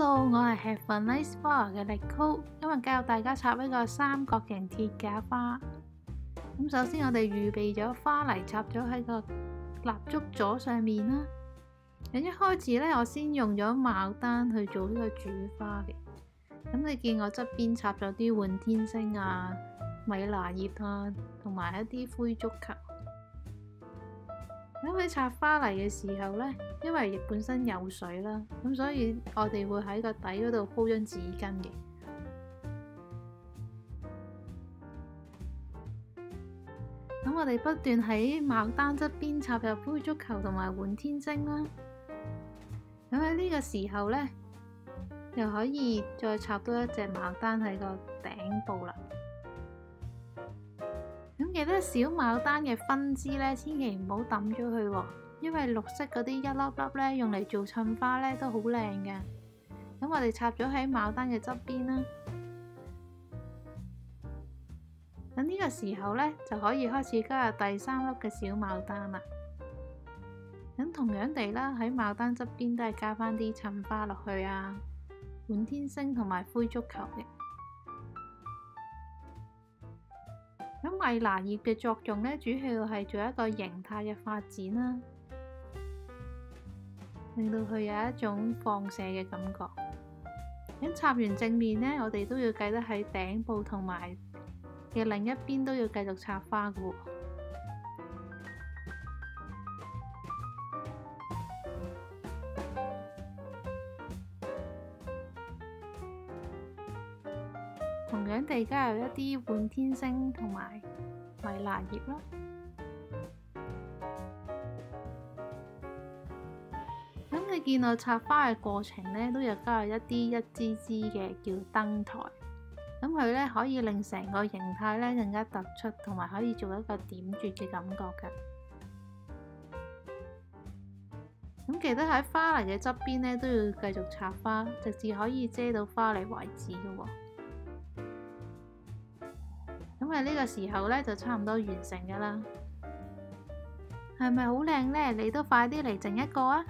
Hello，我係 Have a Nice Flower 嘅力高，今日教大家插一個三角形鐵架花。咁首先我哋預備咗花泥插咗喺個蠟燭座上面啦。咁一開始呢，我先用咗牡丹去做呢個主花嘅。咁你見我側邊插咗啲滿天星啊、米拿葉啊，同埋一啲灰足球。咁喺插花泥嘅時候呢，因為本身有水啦，咁所以我哋會喺個底嗰度鋪張紙巾嘅。咁我哋不斷喺牡丹側邊插入灰足球同埋滿天星啦。咁喺呢個時候呢，又可以再插多一隻牡丹喺個頂部啦。咁記得小牡丹嘅分枝呢，千祈唔好抌咗佢喎，因為綠色嗰啲一粒粒呢，用嚟做襯花呢都好靚嘅。咁我哋插咗喺牡丹嘅側邊啦。咁呢個時候呢，就可以開始加入第三粒嘅小牡丹啦。咁同樣地啦，喺牡丹側邊都係加返啲襯花落去啊，滿天星同埋灰足球嘅。咁米拿葉嘅作用呢，主要係做一個形態嘅發展啦，令到佢有一種放射嘅感覺。咁插完正面呢，我哋都要記得喺頂部同埋嘅另一邊都要繼續插花嘅喎。同樣地加入一啲滿天星同埋米拿葉啦。咁你見我插花嘅過程呢，都有加入一支支嘅叫燈台。咁佢呢，可以令成個形態呢更加突出，同埋可以做一個點綴嘅感覺㗎。咁記得喺花泥嘅側邊呢，都要繼續插花，直至可以遮到花泥為止嘅喎。咁喺呢個時候呢，就差唔多完成㗎啦。係咪好靚呢？你都快啲嚟整一個啊！